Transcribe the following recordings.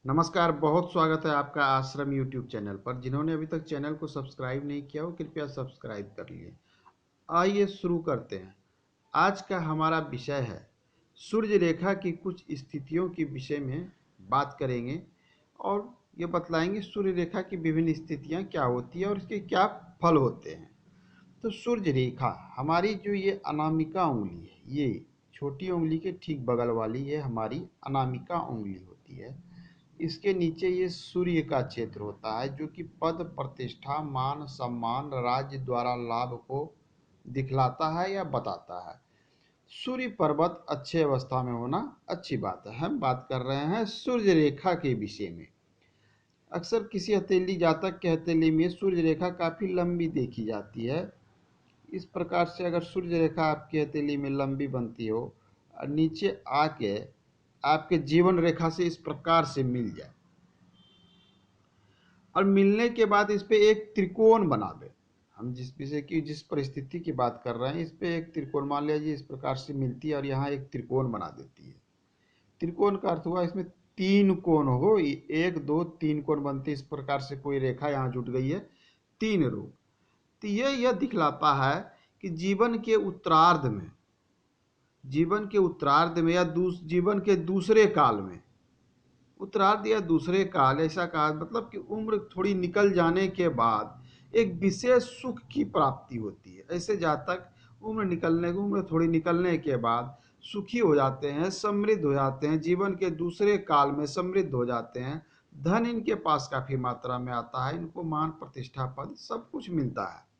नमस्कार, बहुत स्वागत है आपका आश्रम यूट्यूब चैनल पर। जिन्होंने अभी तक चैनल को सब्सक्राइब नहीं किया हो, कृपया सब्सक्राइब कर लिए। आइए शुरू करते हैं। आज का हमारा विषय है सूर्य रेखा की कुछ स्थितियों के विषय में बात करेंगे और ये बतलाएंगे सूर्य रेखा की विभिन्न स्थितियां क्या होती है और इसके क्या फल होते हैं। तो सूर्य रेखा हमारी जो ये अनामिका उंगली है, ये छोटी उंगली के ठीक बगल वाली ये हमारी अनामिका उंगली होती है। इसके नीचे ये सूर्य का क्षेत्र होता है जो कि पद प्रतिष्ठा मान सम्मान राज्य द्वारा लाभ को दिखलाता है या बताता है। सूर्य पर्वत अच्छे अवस्था में होना अच्छी बात है। हम बात कर रहे हैं सूर्य रेखा के विषय में। अक्सर किसी हथेली जातक के हथेली में सूर्य रेखा काफी लंबी देखी जाती है। इस प्रकार से अगर सूर्य रेखा आपकी हथेली में लंबी बनती हो और नीचे आके आपके जीवन रेखा से इस प्रकार से मिल जाए और मिलने के बाद इस पे एक त्रिकोण बना दे। हम जिस विषय की जिस परिस्थिति की बात कर रहे हैं, इस पे एक त्रिकोण मान लीजिए इस प्रकार से मिलती है और यहाँ एक त्रिकोण बना देती है। त्रिकोण का अर्थ हुआ इसमें तीन कोण हो, एक दो तीन कोण बनते, इस प्रकार से कोई रेखा यहाँ जुट गई है, तीन रोग। तो यह दिखलाता है कि जीवन के उत्तरार्ध में या जीवन के दूसरे काल में, उत्तरार्ध या दूसरे काल ऐसा कहा मतलब कि उम्र थोड़ी निकल जाने के बाद एक विशेष सुख की प्राप्ति होती है। ऐसे जातक उम्र थोड़ी निकलने के बाद सुखी हो जाते हैं, समृद्ध हो जाते हैं, जीवन के दूसरे काल में समृद्ध हो जाते हैं। धन इनके पास काफी मात्रा में आता है, इनको मान प्रतिष्ठा पद सब कुछ मिलता है।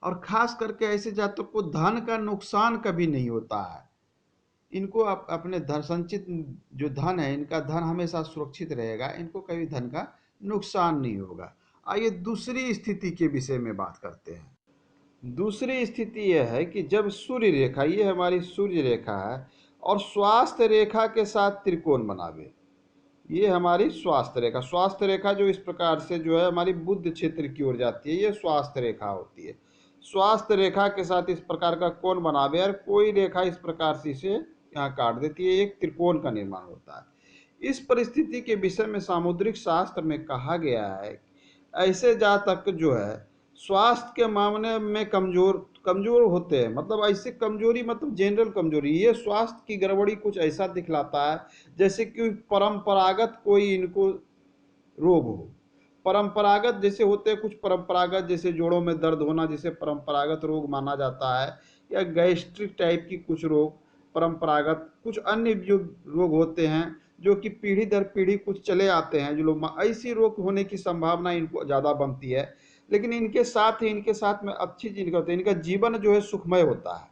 और खास करके ऐसे जातक को धन का नुकसान कभी नहीं होता है। इनको अपने धन संचित जो धन है, इनका धन हमेशा सुरक्षित रहेगा, इनको कभी धन का नुकसान नहीं होगा। आइए दूसरी स्थिति के विषय में बात करते हैं। दूसरी स्थिति यह है कि जब सूर्य रेखा, ये हमारी सूर्य रेखा है और स्वास्थ्य रेखा के साथ त्रिकोण बनावे। ये हमारी स्वास्थ्य रेखा जो इस प्रकार से जो है हमारी बुद्ध क्षेत्र की ओर जाती है, ये स्वास्थ्य रेखा होती है। स्वास्थ्य रेखा के साथ इस प्रकार का कोण बनावे और कोई रेखा इस प्रकार से इसे यहाँ काट देती है, एक त्रिकोण का निर्माण होता है। इस परिस्थिति के विषय में सामुद्रिक शास्त्र में कहा गया है ऐसे जातक जो है स्वास्थ्य के मामले में कमजोर होते हैं। मतलब ऐसे कमजोरी मतलब जनरल कमजोरी, ये स्वास्थ्य की गड़बड़ी कुछ ऐसा दिखलाता है जैसे कि परंपरागत कोई इनको रोग हो। परंपरागत जैसे होते हैं कुछ परंपरागत, जैसे जोड़ों में दर्द होना जिसे परंपरागत रोग माना जाता है, या गैस्ट्रिक टाइप की कुछ रोग परंपरागत, कुछ अन्य जो रोग होते हैं जो कि पीढ़ी दर पीढ़ी कुछ चले आते हैं, जो लोग ऐसी रोग होने की संभावना इनको ज़्यादा बनती है। लेकिन इनके साथ में अच्छी चीज होती है, इनका जीवन जो है सुखमय होता है।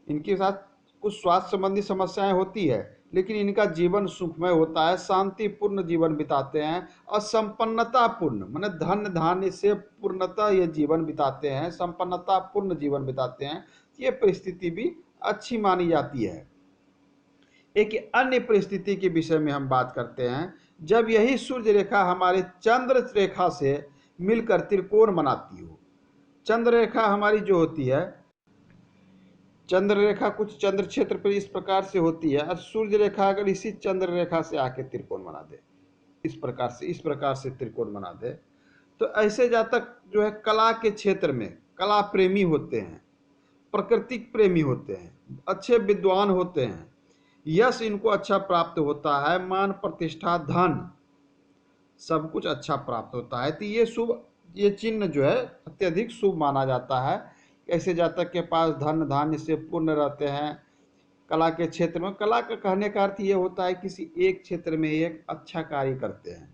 इनके साथ कुछ स्वास्थ्य संबंधी समस्याएं होती है लेकिन इनका जीवन सुखमय होता है, शांतिपूर्ण जीवन बिताते हैं और संपन्नता पूर्ण माने धन धान्य से पूर्णतः ये जीवन बिताते हैं, संपन्नता पूर्ण जीवन बिताते हैं। ये परिस्थिति भी अच्छी मानी जाती है। एक अन्य परिस्थिति के विषय में हम बात करते हैं, जब यही सूर्य रेखा हमारे चंद्र रेखा से मिलकर त्रिकोण बनाती हो। चंद्र रेखा हमारी जो होती है, चंद्र रेखा कुछ चंद्र क्षेत्र पर इस प्रकार से होती है और सूर्य रेखा अगर इसी चंद्र रेखा से आके त्रिकोण बना दे, इस प्रकार से त्रिकोण बना दे, तो ऐसे जातक जो है कला के क्षेत्र में कला प्रेमी होते हैं, प्राकृतिक प्रेमी होते हैं, अच्छे विद्वान होते हैं, यश इनको अच्छा प्राप्त होता है, मान प्रतिष्ठा धन सब कुछ अच्छा प्राप्त होता है। तो ये चिन्ह जो है अत्यधिक शुभ माना जाता है। ऐसे जातक के पास धन धान्य से पूर्ण रहते हैं। कला के क्षेत्र में, कला का कहने का अर्थ ये होता है किसी एक क्षेत्र में एक अच्छा कार्य करते हैं।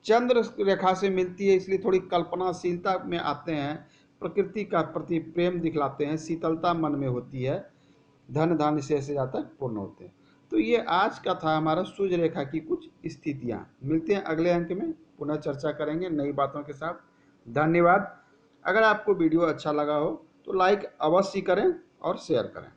चंद्र रेखा से मिलती है इसलिए थोड़ी कल्पनाशीलता में आते हैं, प्रकृति का प्रति प्रेम दिखलाते हैं, शीतलता मन में होती है, धन धान्य से ऐसे जातक पूर्ण होते हैं। तो ये आज का था हमारा सूर्य रेखा की कुछ स्थितियां। मिलते हैं अगले अंक में, पुनः चर्चा करेंगे नई बातों के साथ। धन्यवाद। अगर आपको वीडियो अच्छा लगा हो तो लाइक अवश्य करें और शेयर करें।